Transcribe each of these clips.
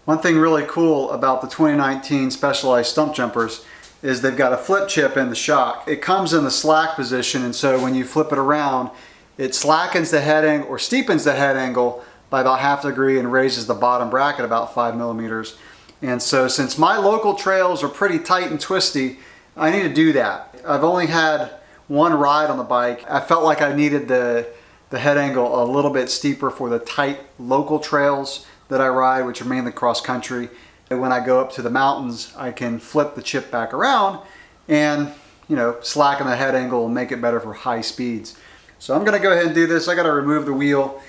One thing really cool about the 2019 Specialized Stumpjumpers is they've got a flip chip in the shock. It comes in the slack position, and so when you flip it around, it slackens the head angle or steepens the head angle by about ½ degree and raises the bottom bracket about 5 millimeters. And so since my local trails are pretty tight and twisty, I need to do that. I've only had one ride on the bike. I felt like I needed the head angle a little bit steeper for the tight local trails that I ride, which are mainly cross country. And when I go up to the mountains, I can flip the chip back around and, you know, slacken the head angle and make it better for high speeds. So I'm gonna go ahead and do this. I gotta remove the wheel.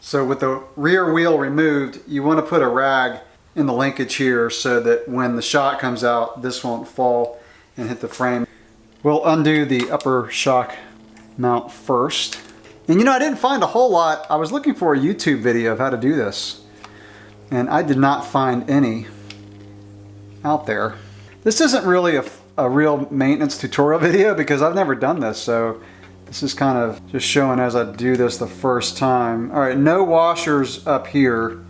So with the rear wheel removed, you wanna put a rag in the linkage here so that when the shock comes out, this won't fall and hit the frame. We'll undo the upper shock mount first. And you know, I didn't find a whole lot. I was looking for a YouTube video of how to do this, and I did not find any out there. This isn't really a real maintenance tutorial video because I've never done this, so this is kind of just showing as I do this the first time. All right, no washers up here,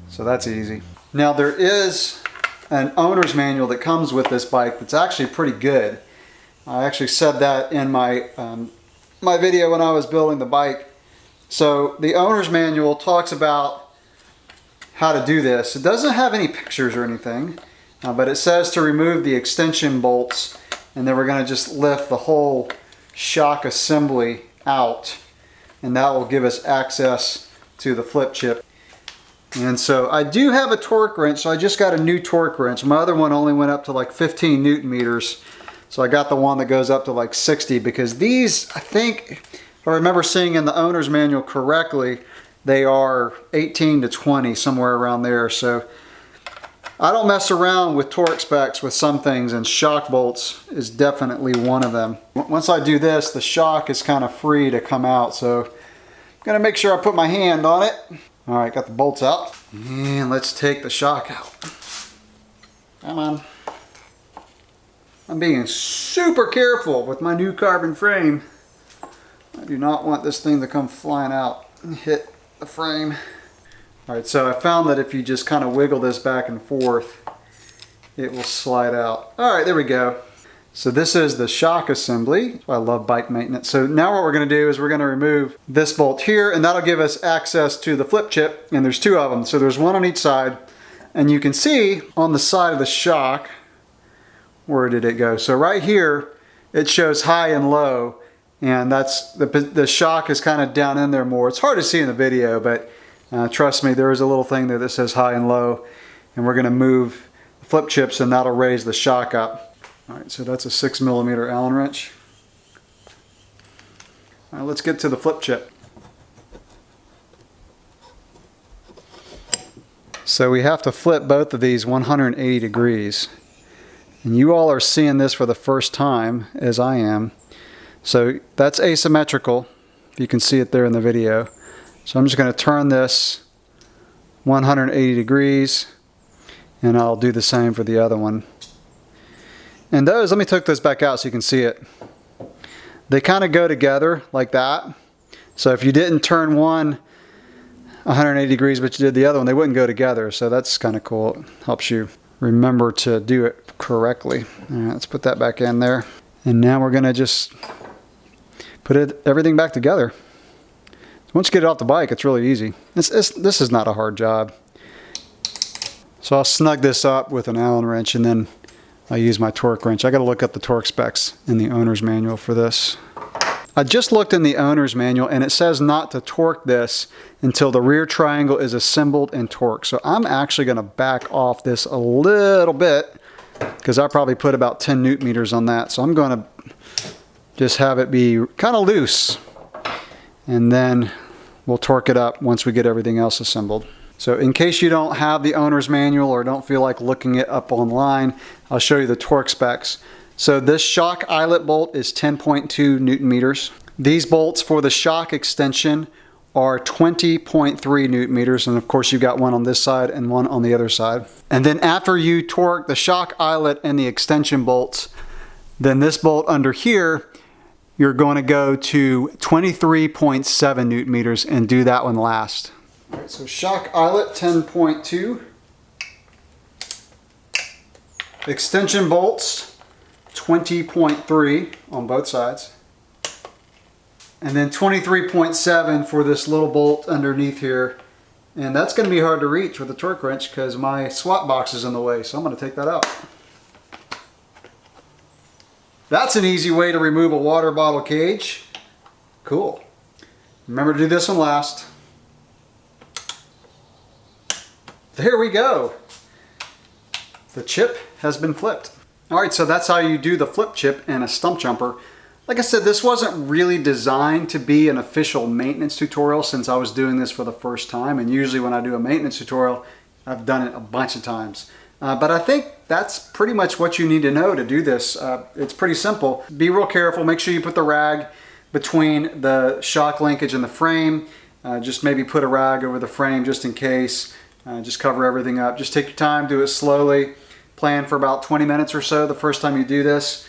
so that's easy. Now there is an owner's manual that comes with this bike that's actually pretty good. I actually said that in my my video when I was building the bike. So the owner's manual talks about how to do this. It doesn't have any pictures or anything, but it says to remove the extension bolts, and then we're going to just lift the whole shock assembly out, and that will give us access to the flip chip. And so I do have a torque wrench, so I just got a new torque wrench. My other one only went up to like 15 Newton meters. So I got the one that goes up to like 60, because these, I think, if I remember seeing in the owner's manual correctly, they are 18 to 20, somewhere around there. So I don't mess around with torque specs with some things, and shock bolts is definitely one of them. Once I do this, the shock is kind of free to come out. So I'm gonna make sure I put my hand on it. All right, got the bolts out. And let's take the shock out. Come on. I'm being super careful with my new carbon frame. I do not want this thing to come flying out and hit the frame. All right, so I found that if you just kind of wiggle this back and forth, it will slide out. All right, there we go. So this is the shock assembly. I love bike maintenance. So now what we're gonna do is we're gonna remove this bolt here, and that'll give us access to the flip chip, and there's two of them. So there's one on each side, and you can see on the side of the shock, where did it go? So right here, it shows high and low, and that's the shock is kind of down in there more. It's hard to see in the video, but trust me, there is a little thing there that says high and low, and we're gonna move the flip chips, and that'll raise the shock up. All right, so that's a 6mm Allen wrench. All right, let's get to the flip chip. So we have to flip both of these 180 degrees. And you all are seeing this for the first time, as I am. So that's asymmetrical, if you can see it there in the video. So I'm just going to turn this 180 degrees, and I'll do the same for the other one. And those, let me take those back out so you can see it. They kind of go together like that. So if you didn't turn one 180 degrees but you did the other one, they wouldn't go together. So that's kind of cool. It helps you remember to do it correctly. All right, let's put that back in there. And now we're gonna just put everything back together. Once you get it off the bike, it's really easy. This is not a hard job. So I'll snug this up with an Allen wrench, and then I use my torque wrench. I gotta look up the torque specs in the owner's manual for this. I just looked in the owner's manual, and it says not to torque this until the rear triangle is assembled and torqued. So I'm actually gonna back off this a little bit, because I probably put about 10 Newton meters on that. So I'm gonna just have it be kind of loose, and then we'll torque it up once we get everything else assembled. So in case you don't have the owner's manual or don't feel like looking it up online, I'll show you the torque specs. So this shock eyelet bolt is 10.2 Newton meters. These bolts for the shock extension are 20.3 Newton meters, and of course you've got one on this side and one on the other side. And then after you torque the shock eyelet and the extension bolts, then this bolt under here, you're going to go to 23.7 Newton meters and do that one last. All right, so shock eyelet 10.2. Extension bolts 20.3 on both sides. And then 23.7 for this little bolt underneath here. And that's going to be hard to reach with a torque wrench because my swap box is in the way, so I'm going to take that out. That's an easy way to remove a water bottle cage. Cool. Remember to do this one last. There we go. The chip has been flipped. All right, so that's how you do the flip chip in a stump jumper. Like I said, this wasn't really designed to be an official maintenance tutorial since I was doing this for the first time. And usually when I do a maintenance tutorial, I've done it a bunch of times. But I think that's pretty much what you need to know to do this. It's pretty simple. Be real careful. Make sure you put the rag between the shock linkage and the frame. Just maybe put a rag over the frame just in case. Just cover everything up. Just take your time, do it slowly. Plan for about 20 minutes or so the first time you do this.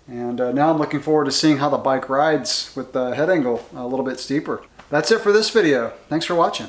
And now I'm looking forward to seeing how the bike rides with the head angle a little bit steeper. That's it for this video. Thanks for watching.